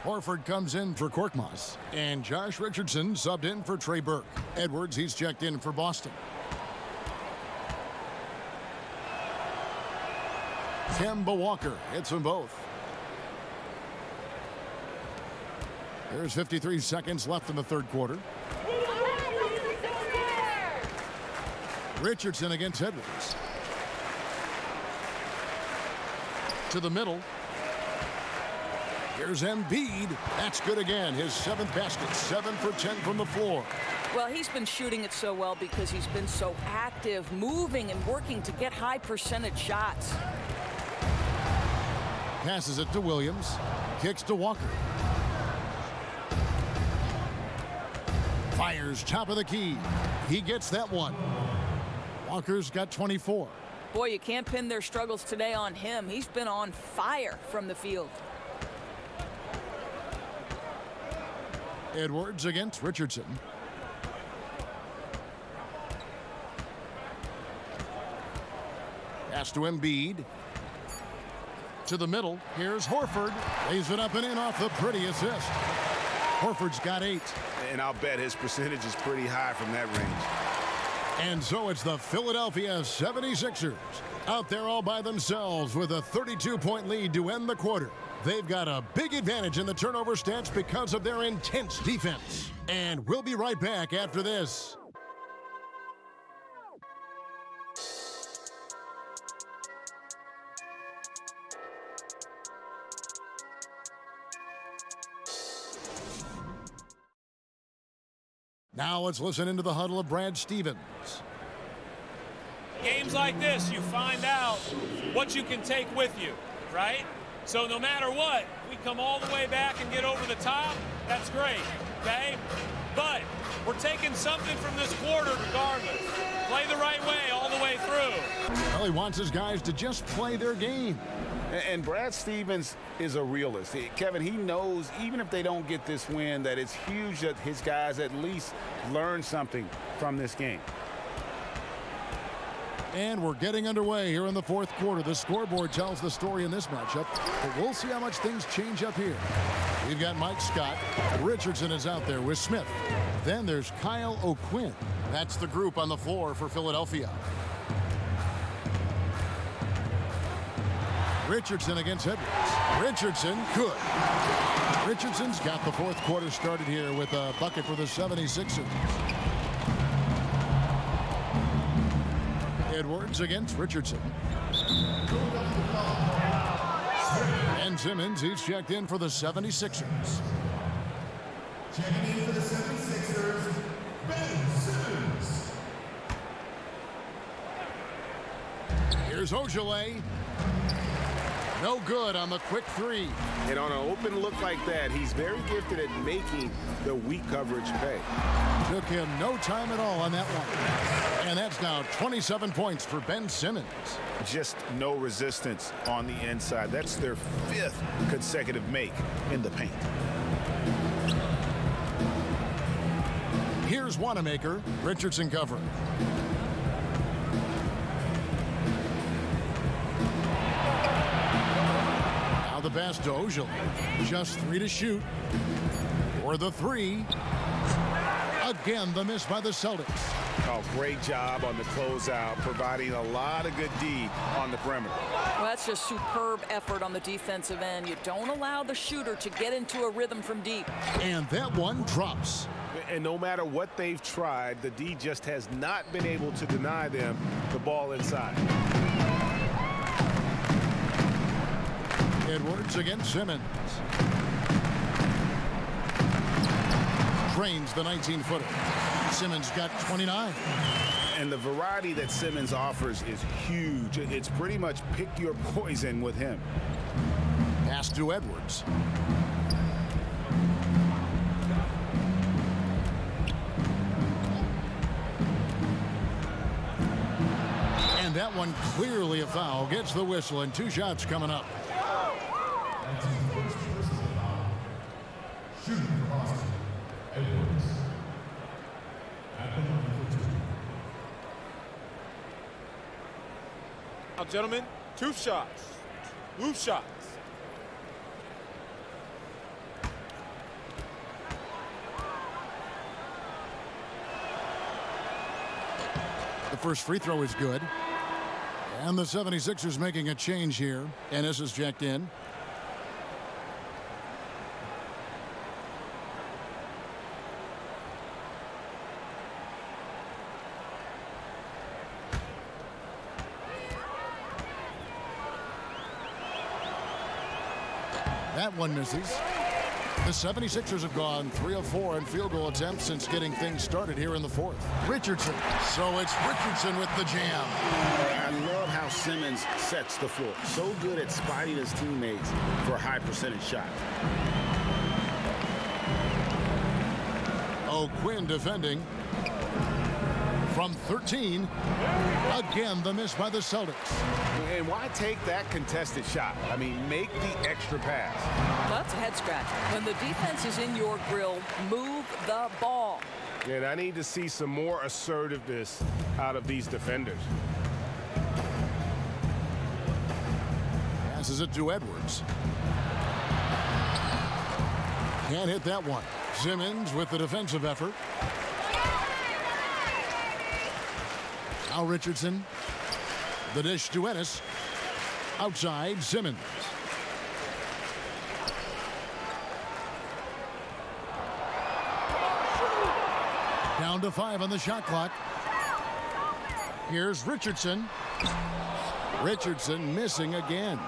Horford comes in for Korkmaz. And Josh Richardson subbed in for Trey Burke. Edwards, he's checked in for Boston. Kemba Walker hits them both. There's 53 seconds left in the third quarter. Richardson against Edwards. To the middle. Here's Embiid. That's good again. His 7th basket. 7 for 10 from the floor. Well, he's been shooting it so well because he's been so active, moving and working to get high percentage shots. Passes it to Williams. Kicks to Walker. Fires top of the key. He gets that one. Walker's got 24. Boy, you can't pin their struggles today on him. He's been on fire from the field. Edwards against Richardson. Pass to Embiid. To the middle. Here's Horford. Lays it up and in off the pretty assist. Horford's got 8. And I'll bet his percentage is pretty high from that range. And so it's the Philadelphia 76ers out there all by themselves with a 32-point lead to end the quarter. They've got a big advantage in the turnover stats because of their intense defense. And we'll be right back after this. Now let's listen into the huddle of Brad Stevens. Games like this, you find out what you can take with you, right? So no matter what, we come all the way back and get over the top, that's great, okay? But we're taking something from this quarter regardless. Play the right way all the way through. Well, he wants his guys to just play their game. And Brad Stevens is a realist. Kevin, he knows even if they don't get this win that it's huge that his guys at least learn something from this game. And we're getting underway here in the fourth quarter. The scoreboard tells the story in this matchup, but we'll see how much things change up here. We've got Mike Scott. Richardson is out there with Smith. Then there's Kyle O'Quinn. That's the group on the floor for Philadelphia. Richardson against Edwards. Richardson, good. Richardson's got the fourth quarter started here with a bucket for the 76ers. Edwards against Richardson. And Simmons, he's checked in for the 76ers. Checking in for the 76ers, Ben Simmons. Here's Ojale. No good on the quick three. And on an open look like that, he's very gifted at making the weak coverage pay. Took him no time at all on that one. And that's now 27 points for Ben Simmons. Just no resistance on the inside. That's their 5th consecutive make in the paint. Here's Wanamaker. Richardson covering. Now the pass to Ojale. Just 3 to shoot. For the 3. Again, the miss by the Celtics. Oh, great job on the closeout, providing a lot of good D on the perimeter. Well, that's just superb effort on the defensive end. You don't allow the shooter to get into a rhythm from deep. And that one drops. And no matter what they've tried, the D just has not been able to deny them the ball inside. Edwards against Simmons. Drains the 19-footer. Simmons got 29. And the variety that Simmons offers is huge. It's pretty much pick your poison with him. Pass to Edwards. And that one clearly a foul. Gets the whistle and 2 shots coming up. Shooting for Boston, Edwards. Now, gentlemen, 2 shots. Loose shots. The first free throw is good. And the 76ers making a change here. Ennis is checked in. That one misses. The 76ers have gone 3 of 4 in field goal attempts since getting things started here in the fourth. Richardson. So it's Richardson with the jam. I love how Simmons sets the floor. So good at spotting his teammates for a high percentage shot. O'Quinn defending. From 13. Again, the miss by the Celtics. And why take that contested shot? I mean, make the extra pass. Well, that's a head scratch. When the defense is in your grill, move the ball. And I need to see some more assertiveness out of these defenders. Passes it to Edwards. Can't hit that one. Simmons with the defensive effort. Now Richardson. The dish to Ennis. Outside, Simmons. Down to 5 on the shot clock. Here's Richardson. Richardson missing again.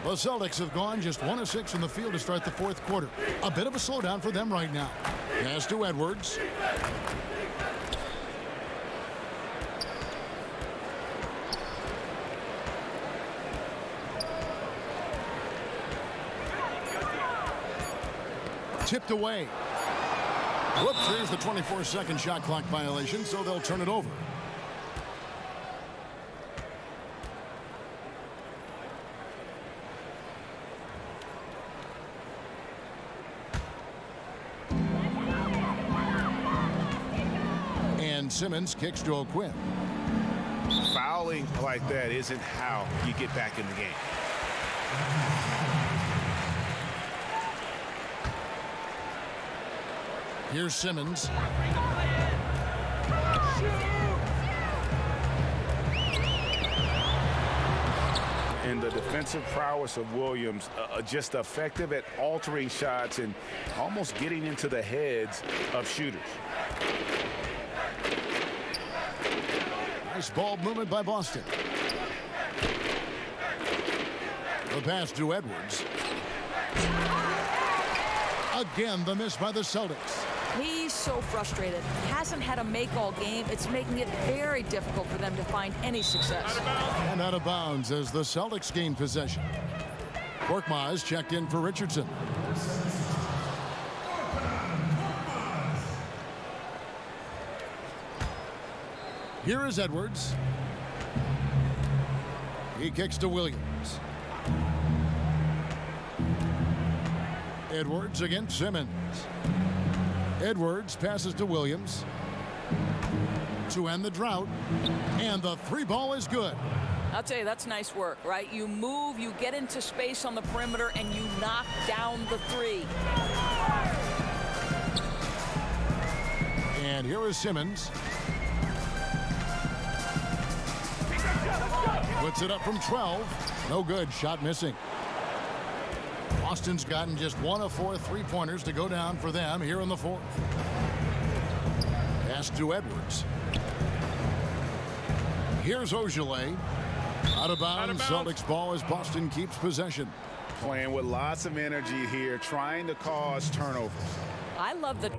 The Celtics have gone just 1 of 6 from the field to start the fourth quarter. A bit of a slowdown for them right now. Pass to Edwards. Tipped away. Whoops, here's the 24-second shot clock violation, so they'll turn it over. And Simmons kicks to O'Quinn. Fouling like that isn't how you get back in the game. Here's Simmons. And the defensive prowess of Williams, just effective at altering shots and almost getting into the heads of shooters. Nice ball movement by Boston. The pass to Edwards. Again, the miss by the Celtics. He's so frustrated. Hasn't had a make all game. It's making it very difficult for them to find any success. And out of bounds as the Celtics gain possession. Korkmaz checked in for Richardson. Here is Edwards. He kicks to Williams. Edwards against Simmons. Edwards passes to Williams to end the drought, and the three ball is good. I'll tell you, that's nice work, right? You move, you get into space on the perimeter, and you knock down the three. And here is Simmons. Puts it up from 12. No good. Shot missing. Boston's gotten just 1 of 4 3-pointers to go down for them here in the fourth. Pass to Edwards. Here's Ogilvy. Out of bounds. Celtics ball as Boston keeps possession. Playing with lots of energy here, trying to cause turnovers. I love the